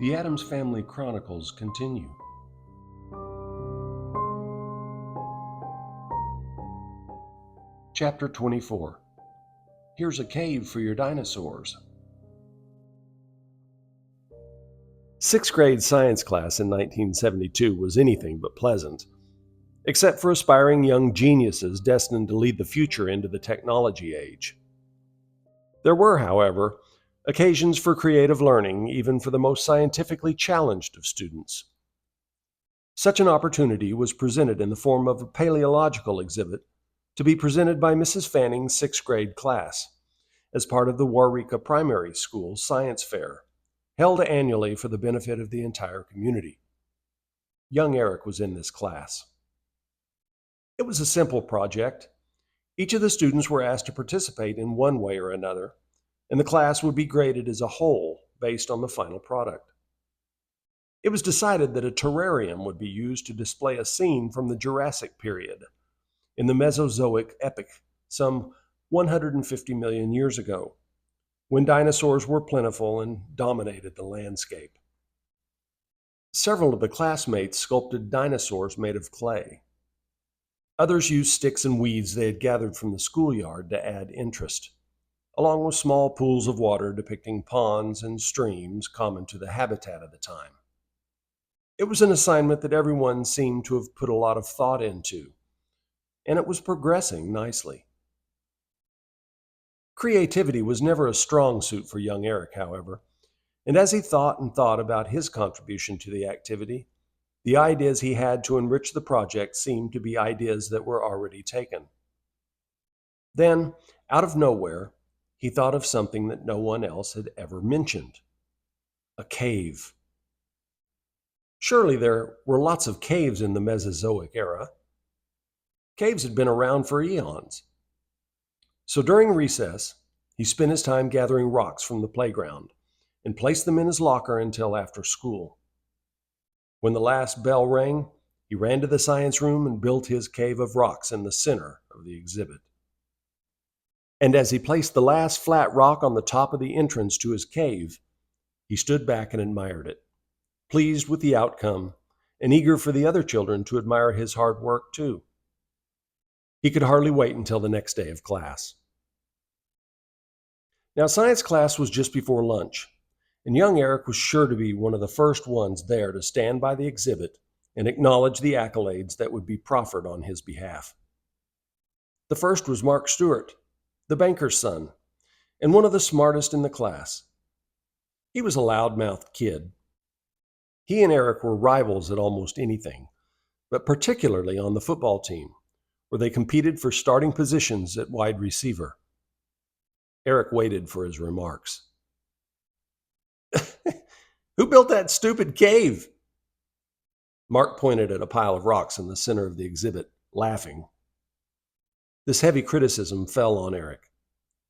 The Addams Family Chronicles continue. Chapter 24. Here's a cave for your dinosaurs. Sixth grade science class in 1972 was anything but pleasant, except for aspiring young geniuses destined to lead the future into the technology age. There were, however, occasions for creative learning, even for the most scientifically challenged of students. Such an opportunity was presented in the form of a paleological exhibit to be presented by Mrs. Fanning's sixth grade class as part of the Waurika Primary School Science Fair, held annually for the benefit of the entire community. Young Eric was in this class. It was a simple project. Each of the students were asked to participate in one way or another, and the class would be graded as a whole based on the final product. It was decided that a terrarium would be used to display a scene from the Jurassic period, in the Mesozoic epoch, some 150 million years ago, when dinosaurs were plentiful and dominated the landscape. Several of the classmates sculpted dinosaurs made of clay. Others used sticks and weeds they had gathered from the schoolyard to add interest, along with small pools of water depicting ponds and streams common to the habitat of the time. It was an assignment that everyone seemed to have put a lot of thought into, and it was progressing nicely. Creativity was never a strong suit for young Eric, however, and as he thought about his contribution to the activity, the ideas he had to enrich the project seemed to be ideas that were already taken. Then, out of nowhere, he thought of something that no one else had ever mentioned: a cave. Surely there were lots of caves in the Mesozoic era. Caves had been around for eons. So during recess, he spent his time gathering rocks from the playground and placed them in his locker until after school. When the last bell rang, he ran to the science room and built his cave of rocks in the center of the exhibit. And as he placed the last flat rock on the top of the entrance to his cave, he stood back and admired it, pleased with the outcome and eager for the other children to admire his hard work too. He could hardly wait until the next day of class. Now, science class was just before lunch, and young Eric was sure to be one of the first ones there to stand by the exhibit and acknowledge the accolades that would be proffered on his behalf. The first was Mark Stewart, the banker's son, and one of the smartest in the class. He was a loud-mouthed kid. He and Eric were rivals at almost anything, but particularly on the football team, where they competed for starting positions at wide receiver. Eric waited for his remarks. "Who built that stupid cave?" Mark pointed at a pile of rocks in the center of the exhibit, laughing. This heavy criticism fell on Eric,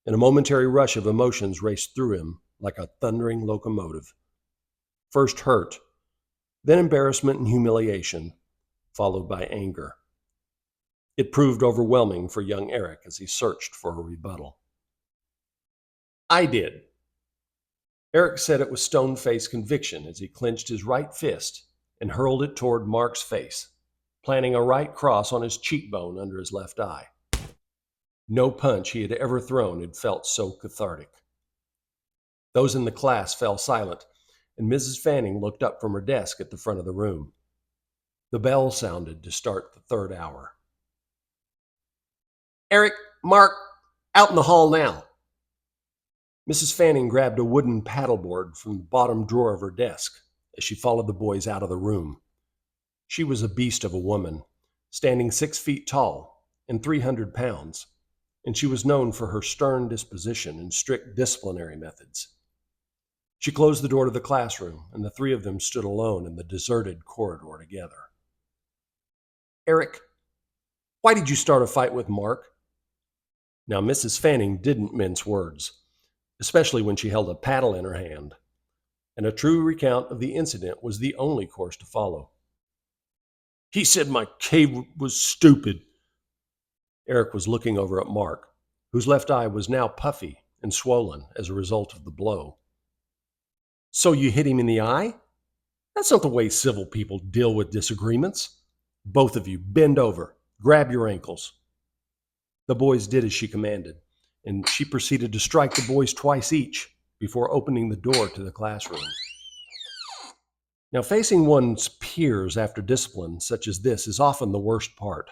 and a momentary rush of emotions raced through him like a thundering locomotive. First hurt, then embarrassment and humiliation, followed by anger. It proved overwhelming for young Eric as he searched for a rebuttal. "I did." Eric said it with stone-faced conviction as he clenched his right fist and hurled it toward Mark's face, planting a right cross on his cheekbone under his left eye. No punch he had ever thrown had felt so cathartic. Those in the class fell silent, and Mrs. Fanning looked up from her desk at the front of the room. The bell sounded to start the third hour. "Eric, Mark, out in the hall now." Mrs. Fanning grabbed a wooden paddleboard from the bottom drawer of her desk as she followed the boys out of the room. She was a beast of a woman, standing 6 feet tall and 300 pounds, and she was known for her stern disposition and strict disciplinary methods. She closed the door to the classroom, and the three of them stood alone in the deserted corridor together. "Eric, why did you start a fight with Mark?" Now, Mrs. Fanning didn't mince words, especially when she held a paddle in her hand, and a true recount of the incident was the only course to follow. "He said my cave was stupid." Eric was looking over at Mark, whose left eye was now puffy and swollen as a result of the blow. "So you hit him in the eye?" That's not the way civil people deal with disagreements. Both of you, bend over, grab your ankles. The boys did as she commanded, and she proceeded to strike the boys twice each before opening the door to the classroom. Now, facing one's peers after discipline such as this is often the worst part,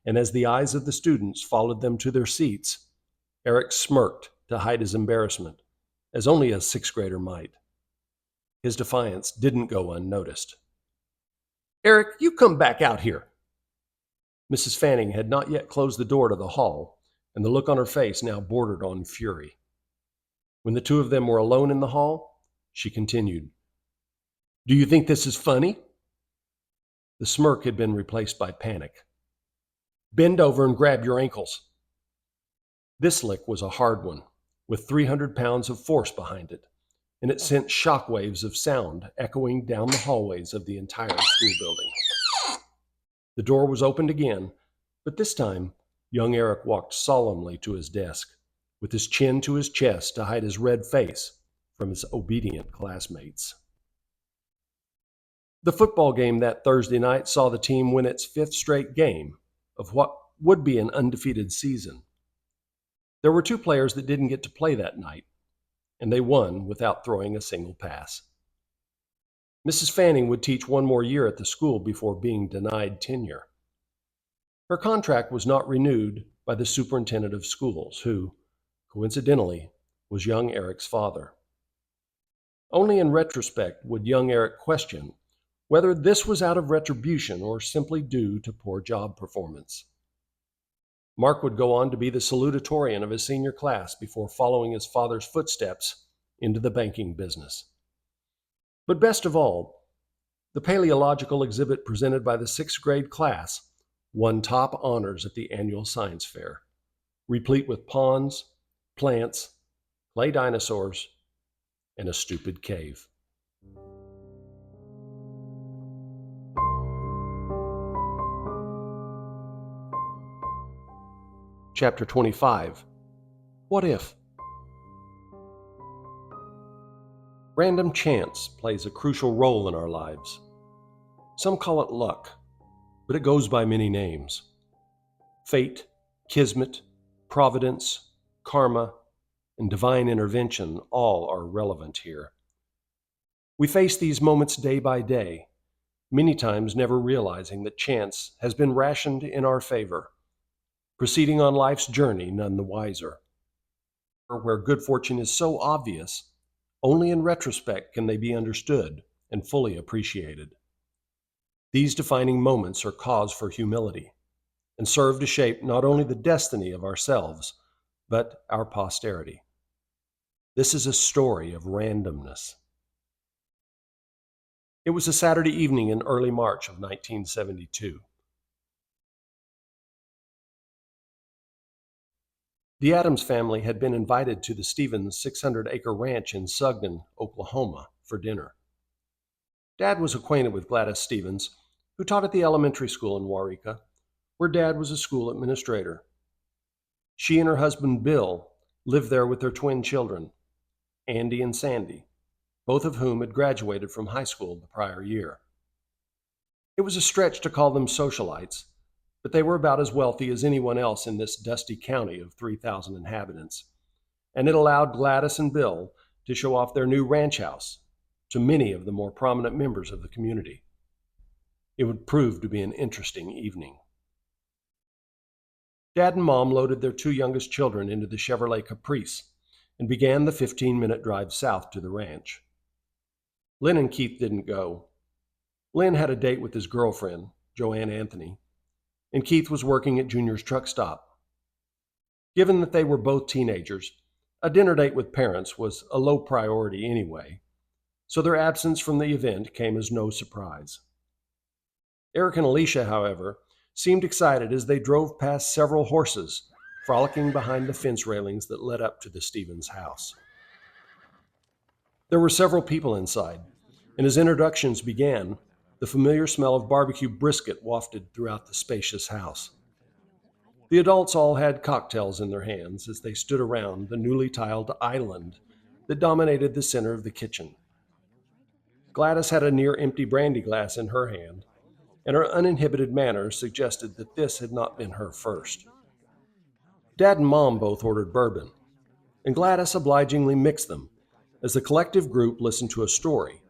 and as the eyes of the students followed them to their seats, Eric smirked to hide his embarrassment, as only a sixth grader might. His defiance didn't go unnoticed. "Eric, you come back out here." Mrs. Fanning had not yet closed the door to the hall, and the look on her face now bordered on fury. When the two of them were alone in the hall, she continued, "Do you think this is funny?" The smirk had been replaced by panic. "Bend over and grab your ankles." This lick was a hard one, with 300 pounds of force behind it, and it sent shock waves of sound echoing down the hallways of the entire school building. The door was opened again, but this time young Eric walked solemnly to his desk, with his chin to his chest to hide his red face from his obedient classmates. The football game that Thursday night saw the team win its fifth straight game of what would be an undefeated season. There were two players that didn't get to play that night, and they won without throwing a single pass. Mrs. Fanning would teach one more year at the school before being denied tenure. Her contract was not renewed by the superintendent of schools, who, coincidentally, was young Eric's father. Only in retrospect would young Eric question whether this was out of retribution or simply due to poor job performance. Mark would go on to be the salutatorian of his senior class before following his father's footsteps into the banking business. But best of all, the paleological exhibit presented by the sixth grade class won top honors at the annual science fair, replete with ponds, plants, clay dinosaurs, and a stupid cave. Chapter 25. What if? Random chance plays a crucial role in our lives. Some call it luck, but it goes by many names. Fate, kismet, providence, karma, and divine intervention all are relevant here. We face these moments day by day, many times never realizing that chance has been rationed in our favor, proceeding on life's journey none the wiser. Where good fortune is so obvious, only in retrospect can they be understood and fully appreciated. These defining moments are cause for humility and serve to shape not only the destiny of ourselves, but our posterity. This is a story of randomness. It was a Saturday evening in early March of 1972. The Adams family had been invited to the Stevens 600-acre ranch in Sugden, Oklahoma, for dinner. Dad was acquainted with Gladys Stevens, who taught at the elementary school in Waurika, where Dad was a school administrator. She and her husband Bill lived there with their twin children, Andy and Sandy, both of whom had graduated from high school the prior year. It was a stretch to call them socialites, but they were about as wealthy as anyone else in this dusty county of 3,000 inhabitants, and it allowed Gladys and Bill to show off their new ranch house to many of the more prominent members of the community. It would prove to be an interesting evening. Dad and Mom loaded their two youngest children into the Chevrolet Caprice and began the 15-minute drive south to the ranch. Lynn and Keith didn't go. Lynn had a date with his girlfriend, Joanne Anthony, and Keith was working at Junior's truck stop. Given that they were both teenagers, a dinner date with parents was a low priority anyway, so their absence from the event came as no surprise. Eric and Alicia, however, seemed excited as they drove past several horses frolicking behind the fence railings that led up to the Stevens house. There were several people inside, and as introductions began, the familiar smell of barbecue brisket wafted throughout the spacious house. The adults all had cocktails in their hands as they stood around the newly tiled island that dominated the center of the kitchen. Gladys had a near-empty brandy glass in her hand, and her uninhibited manner suggested that this had not been her first. Dad and Mom both ordered bourbon, and Gladys obligingly mixed them as the collective group listened to a story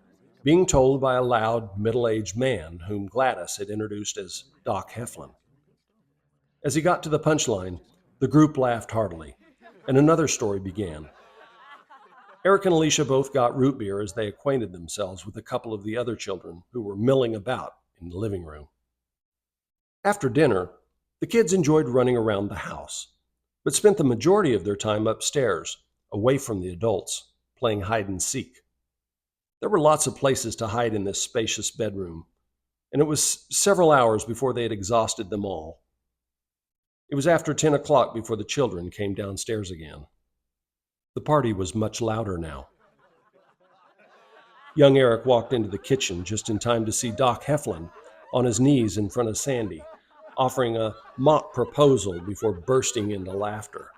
being told by a loud, middle-aged man whom Gladys had introduced as Doc Heflin. As he got to the punchline, the group laughed heartily, and another story began. Eric and Alicia both got root beer as they acquainted themselves with a couple of the other children who were milling about in the living room. After dinner, the kids enjoyed running around the house, but spent the majority of their time upstairs, away from the adults, playing hide and seek. There were lots of places to hide in this spacious bedroom, and it was several hours before they had exhausted them all. It was after 10 o'clock before the children came downstairs again. The party was much louder now. Young Eric walked into the kitchen just in time to see Doc Heflin on his knees in front of Sandy, offering a mock proposal before bursting into laughter.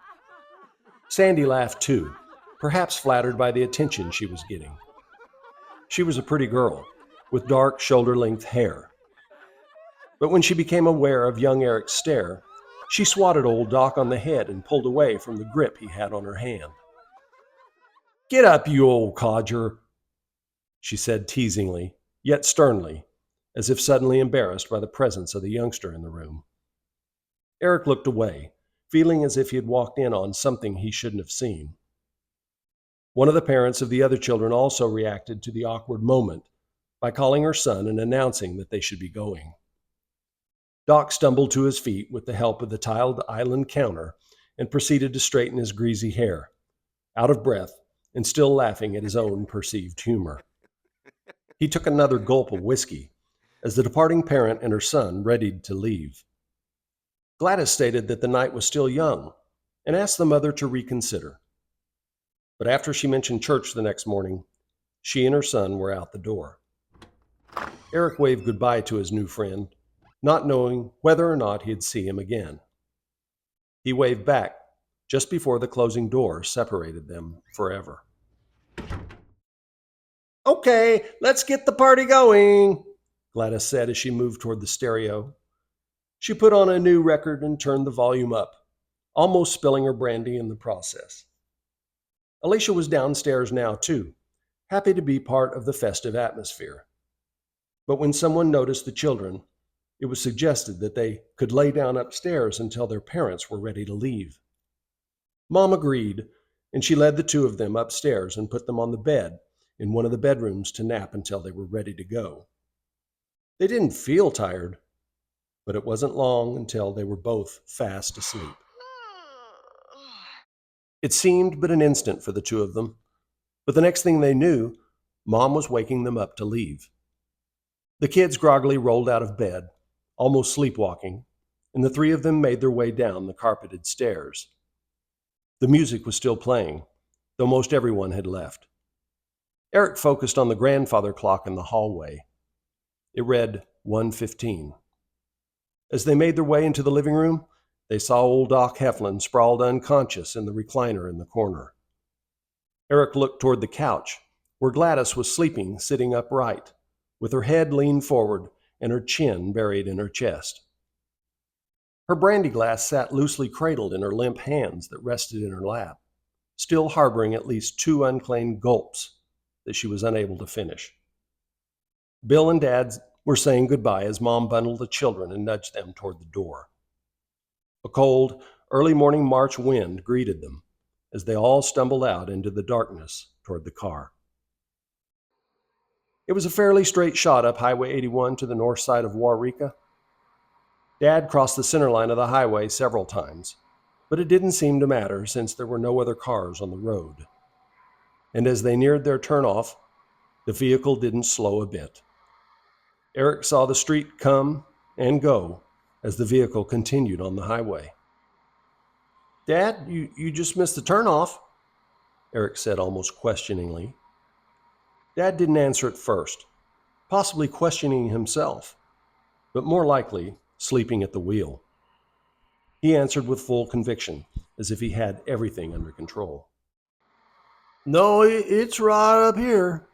Sandy laughed too, perhaps flattered by the attention she was getting. She was a pretty girl, with dark shoulder-length hair. But when she became aware of young Eric's stare, she swatted old Doc on the head and pulled away from the grip he had on her hand. "Get up, you old codger," she said teasingly, yet sternly, as if suddenly embarrassed by the presence of the youngster in the room. Eric looked away, feeling as if he had walked in on something he shouldn't have seen. One of the parents of the other children also reacted to the awkward moment by calling her son and announcing that they should be going. Doc stumbled to his feet with the help of the tiled island counter and proceeded to straighten his greasy hair, out of breath and still laughing at his own perceived humor. He took another gulp of whiskey as the departing parent and her son readied to leave. Gladys stated that the night was still young and asked the mother to reconsider. But after she mentioned church the next morning, she and her son were out the door. Eric waved goodbye to his new friend, not knowing whether or not he'd see him again. He waved back just before the closing door separated them forever. "Okay, let's get the party going," Gladys said as she moved toward the stereo. She put on a new record and turned the volume up, almost spilling her brandy in the process. Alicia was downstairs now, too, happy to be part of the festive atmosphere. But when someone noticed the children, it was suggested that they could lay down upstairs until their parents were ready to leave. Mom agreed, and she led the two of them upstairs and put them on the bed in one of the bedrooms to nap until they were ready to go. They didn't feel tired, but it wasn't long until they were both fast asleep. It seemed but an instant for the two of them, but the next thing they knew, Mom was waking them up to leave. The kids groggily rolled out of bed, almost sleepwalking, and the three of them made their way down the carpeted stairs. The music was still playing, though most everyone had left. Eric focused on the grandfather clock in the hallway. It read 1:15. As they made their way into the living room, they saw old Doc Heflin sprawled unconscious in the recliner in the corner. Eric looked toward the couch, where Gladys was sleeping, sitting upright, with her head leaned forward and her chin buried in her chest. Her brandy glass sat loosely cradled in her limp hands that rested in her lap, still harboring at least 2 unclaimed gulps that she was unable to finish. Bill and Dad were saying goodbye as Mom bundled the children and nudged them toward the door. A cold, early morning March wind greeted them as they all stumbled out into the darkness toward the car. It was a fairly straight shot up Highway 81 to the north side of Waurika. Dad crossed the center line of the highway several times, but it didn't seem to matter since there were no other cars on the road. And as they neared their turnoff, the vehicle didn't slow a bit. Eric saw the street come and go as the vehicle continued on the highway. "Dad, you just missed the turnoff," Eric said almost questioningly. Dad didn't answer at first, possibly questioning himself, but more likely sleeping at the wheel. He answered with full conviction, as if he had everything under control. "No, it's right up here."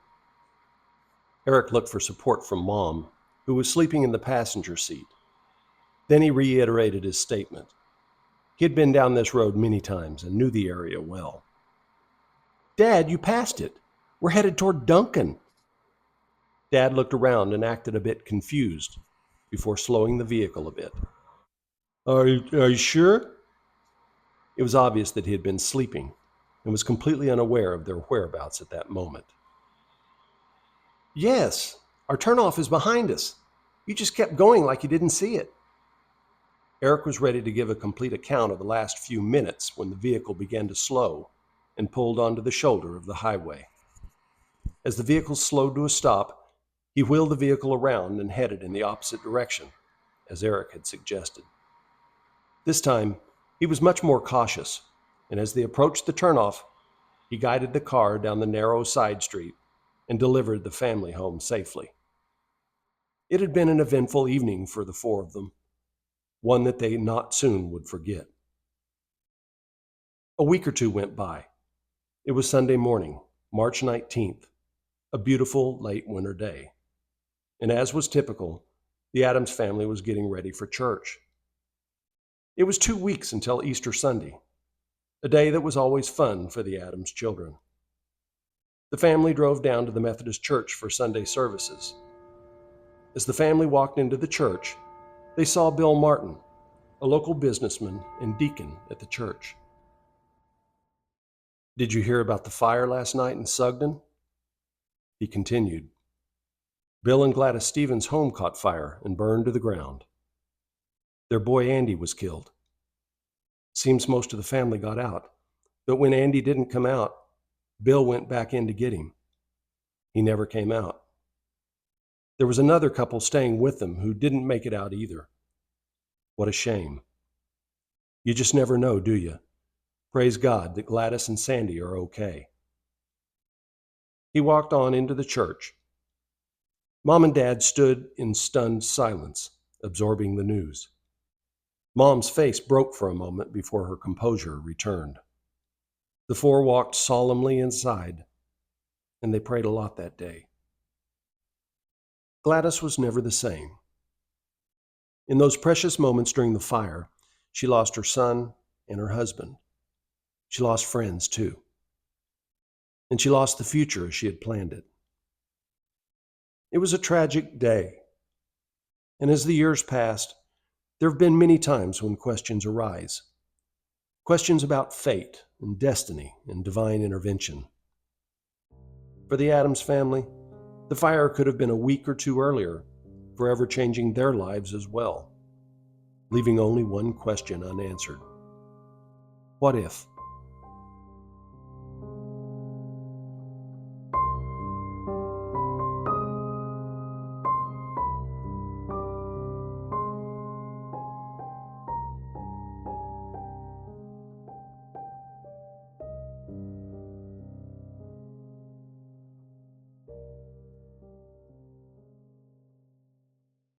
Eric looked for support from Mom, who was sleeping in the passenger seat. Then he reiterated his statement. He had been down this road many times and knew the area well. "Dad, you passed it. We're headed toward Duncan." Dad looked around and acted a bit confused before slowing the vehicle a bit. Are you sure?" It was obvious that he had been sleeping and was completely unaware of their whereabouts at that moment. "Yes, our turnoff is behind us. You just kept going like you didn't see it." Eric was ready to give a complete account of the last few minutes when the vehicle began to slow and pulled onto the shoulder of the highway. As the vehicle slowed to a stop, he wheeled the vehicle around and headed in the opposite direction, as Eric had suggested. This time, he was much more cautious, and as they approached the turnoff, he guided the car down the narrow side street and delivered the family home safely. It had been an eventful evening for the four of them, one that they not soon would forget. A week or two went by. It was Sunday morning, March 19th, a beautiful late winter day. And as was typical, the Adams family was getting ready for church. It was 2 weeks until Easter Sunday, a day that was always fun for the Adams children. The family drove down to the Methodist church for Sunday services. As the family walked into the church, they saw Bill Martin, a local businessman and deacon at the church. "Did you hear about the fire last night in Sugden?" He continued. "Bill and Gladys Stevens' home caught fire and burned to the ground. Their boy Andy was killed. Seems most of the family got out, but when Andy didn't come out, Bill went back in to get him. He never came out. There was another couple staying with them who didn't make it out either. What a shame. You just never know, do you? Praise God that Gladys and Sandy are okay." He walked on into the church. Mom and Dad stood in stunned silence, absorbing the news. Mom's face broke for a moment before her composure returned. The four walked solemnly inside, and they prayed a lot that day. Gladys was never the same. In those precious moments during the fire, she lost her son and her husband. She lost friends, too. And she lost the future as she had planned it. It was a tragic day. And as the years passed, there have been many times when questions arise. Questions about fate and destiny and divine intervention. For the Adams family, the fire could have been a week or two earlier, forever changing their lives as well, leaving only one question unanswered. What if?